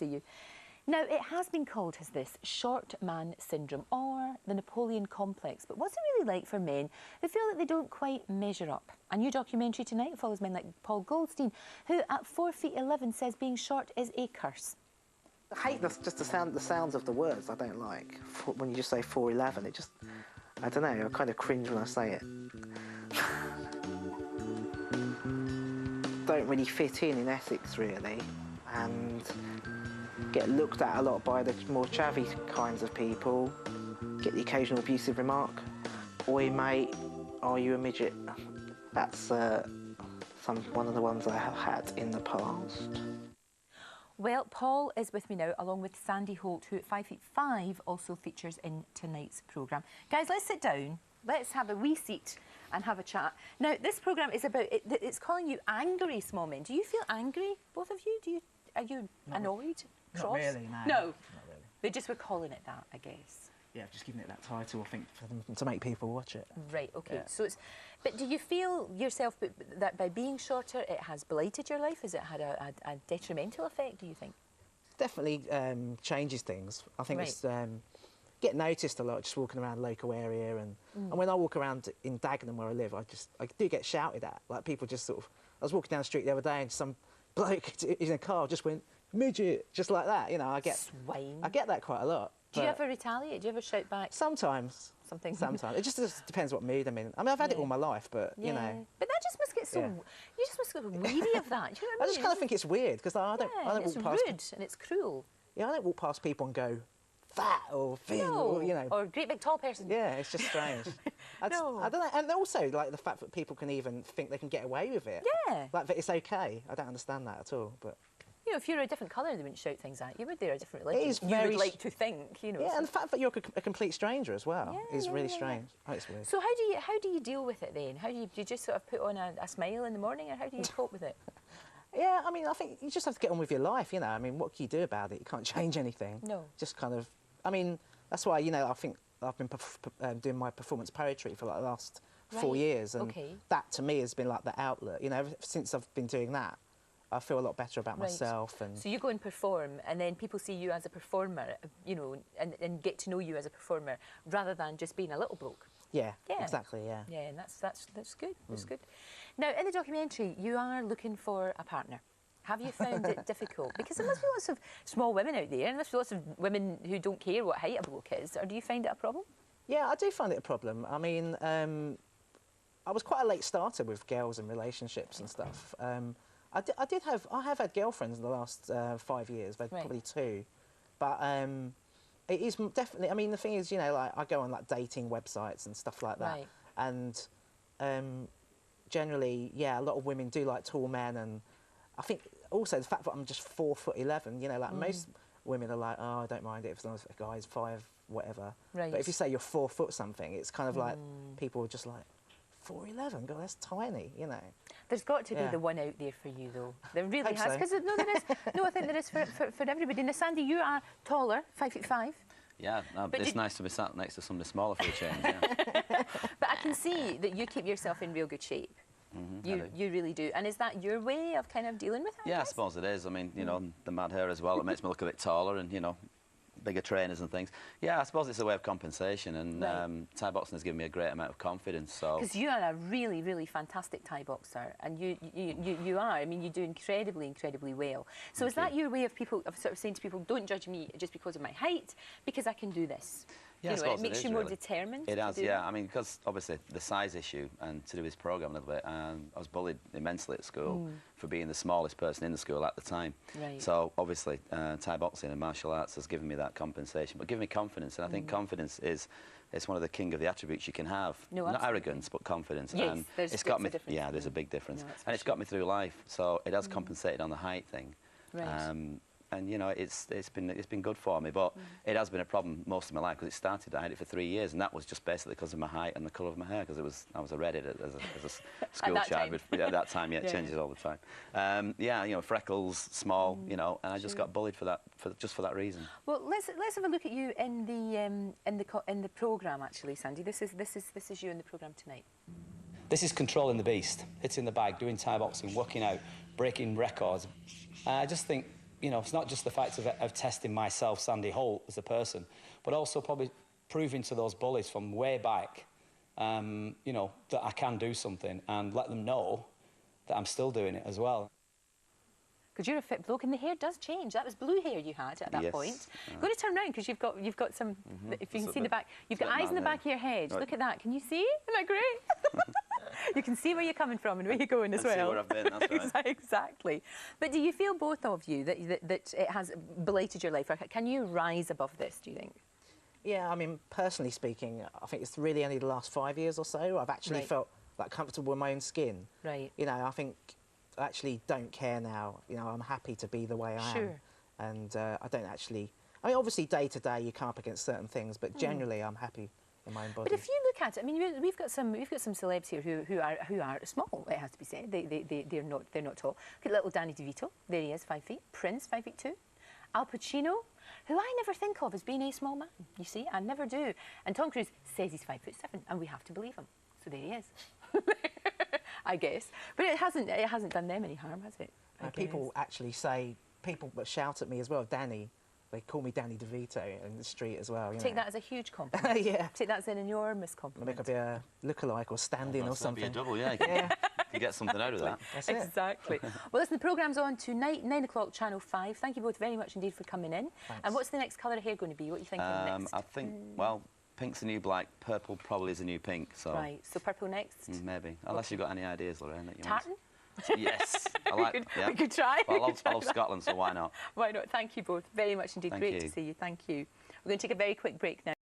see you. Now, it has been called as this short man syndrome or the Napoleon complex. But what's it really like for men who feel that they don't quite measure up? A new documentary tonight follows men like Paul Goldstein, who at 4'11" says being short is a curse. I hate just the sounds of the words I don't like. When you just say 4'11", it just, I don't know, I kind of cringe when I say it. Don't really fit in Essex, really, and get looked at a lot by the more chavvy kinds of people, get the occasional abusive remark. Oi, mate, are you a midget? That's one of the ones I have had in the past. Well, Paul is with me now, along with Sandy Holt, who at 5'5" also features in tonight's programme. Guys, let's sit down. Let's have a wee seat and have a chat. Now, this programme is about, it's calling you angry small men. Do you feel angry, both of you? Are you annoyed? Cross? Not really, no. No? Not really. They just were calling it that, I guess. Yeah, I've just given it that title, I think, for them to make people watch it. Right, OK. Yeah. So it's... But do you feel yourself that by being shorter, it has blighted your life? Has it had a detrimental effect, do you think? Definitely changes things. I think it's... get noticed a lot just walking around the local area, and when I walk around in Dagenham where I live, I do get shouted at. Like, people just sort of... I was walking down the street the other day and some bloke in a car just went, midget, just like that, you know. I get that quite a lot. Do you ever retaliate? Do you ever shout back? Sometimes. Sometimes. It just depends what mood I'm in. I mean, I've had it all my life, but, you know... But that just must get so... You just must get weary of that, do you know what I mean? I just kind of think it's weird, because I don't walk past... It's rude and it's cruel. Yeah, I don't walk past people and go, fat or thin, or, you know... Or great big tall person. Yeah, it's just strange. I don't know. And also, like, the fact that people can even think they can get away with it. Yeah. Like, that it's OK. I don't understand that at all, but... You know, if you're a different colour, they wouldn't shout things at you, would they? Or a different religion. It is you would like to think, you know. Yeah, and the fact that you're a complete stranger as well is really strange. Oh, it's weird. So how do you deal with it then? Do you just sort of put on a smile in the morning, or how do you cope with it? Yeah, I mean, I think you just have to get on with your life, you know. I mean, what can you do about it? You can't change anything. No. Just kind of... I mean, that's why, you know, I think I've been doing my performance poetry for, like, the last 4 years, and that, to me, has been, like, the outlet. You know, ever since I've been doing that, I feel a lot better about myself. And so you go and perform, and then people see you as a performer, you know, and get to know you as a performer, rather than just being a little bloke. Yeah, exactly, yeah. Yeah, and that's good, that's good. Now, in the documentary, you are looking for a partner. Have you found it difficult? Because there must be lots of small women out there, and there's lots of women who don't care what height a bloke is. Or do you find it a problem? Yeah, I do find it a problem. I mean, I was quite a late starter with girls and relationships and stuff. I have had girlfriends in the last 5 years, probably 2, but it is definitely. I mean, the thing is, you know, like, I go on, like, dating websites and stuff like that, and generally, yeah, a lot of women do like tall men, and I think also the fact that I'm just 4'11", you know, like most women are like, oh, I don't mind it as long as a guy's 5 whatever. But if you say you're 4 foot something, it's kind of like people are just like, 4'11", God, that's tiny, you know. There's got to be the one out there for you, though. There really has, because no, there is. No, I think there is for everybody. Now, Sandy, you are taller, 5'5". Yeah, it's nice to be sat next to somebody smaller for a change. Yeah. But I can see that you keep yourself in real good shape. You really do. And is that your way of kind of dealing with it? Yeah, I suppose it is. I mean, you know, the mad hair as well, it makes me look a bit taller, and, you know, bigger trainers and things. Yeah, I suppose it's a way of compensation, and Thai boxing has given me a great amount of confidence. So because you are a really, really fantastic Thai boxer, and you are. I mean, you do incredibly well. So is that your way of sort of saying to people, don't judge me just because of my height, because I can do this? Yeah, you know, it makes you more determined. It has, yeah. I mean, because obviously the size issue, and to do this programme a little bit, I was bullied immensely at school for being the smallest person in the school at the time. So obviously, Thai boxing and martial arts has given me that compensation, but given me confidence, and I think confidence is one of the king of the attributes you can have. No, not arrogance, but confidence. Yes, and it's got me. There's a big difference, and it's got me through life. So it has compensated on the height thing. And you know, it's been good for me, but it has been a problem most of my life, because I had it for 3 years, and that was just basically because of my height and the colour of my hair, because I was a redhead as a school child. At that time, it changes all the time. Yeah, you know, freckles, small, you know, and I just got bullied for that, just for that reason. Well, let's have a look at you in the programme, actually, Sandy. This is you in the programme tonight. This is controlling the beast, hitting the bag, doing Thai boxing, working out, breaking records. I just think you know, it's not just the fact of testing myself, Sandy Holt, as a person, but also probably proving to those bullies from way back, you know, that I can do something and let them know that I'm still doing it as well. Because you're a fit bloke, and the hair does change. That was blue hair you had at that point. I'm going to turn around because you've got some. If you can see the back, you've got eyes in the back of your head. Look at that. Can you see? Isn't that great? You can see where you're coming from and where you're going as well. See where I've been. That's right. Exactly. But do you feel, both of you, that it has blighted your life? Or can you rise above this, do you think? Yeah, I mean, personally speaking, I think it's really only the last 5 years or so I've actually felt like comfortable in my own skin. Right. You know, I think I actually don't care now. You know, I'm happy to be the way I am. Sure. And I don't actually... I mean, obviously, day to day, you come up against certain things, but generally, I'm happy in my own body. But if you look at it, I mean, we've got some celebs here who are small. It has to be said. They're not tall. Look at little Danny DeVito. There he is, 5 feet. Prince, 5'2". Al Pacino, who I never think of as being a small man. You see, I never do. And Tom Cruise says he's 5'7", and we have to believe him. So there he is. I guess. But it hasn't done them any harm, has it? People actually say, people shout at me as well, Danny. They call me Danny DeVito in the street as well. Take that as a huge compliment. Yeah. Take that as an enormous compliment. Make a bit of look-alike or stand-in or something. Be a double, yeah. You can get something out of that. That's it. Exactly. Well, listen, the programme's on tonight, 9 o'clock, Channel 5. Thank you both very much indeed for coming in. Thanks. And what's the next colour of hair going to be? What are you thinking next? I think, well, pink's a new black, purple probably is a new pink. So right, so purple next? Maybe. Unless you've got any ideas, Lorraine. That you Tartan? Yes. I like, we could try. Well, I love Scotland, so why not? Why not? Thank you both very much indeed. Thank Great you. to see you. Thank you. We're going to take a very quick break now.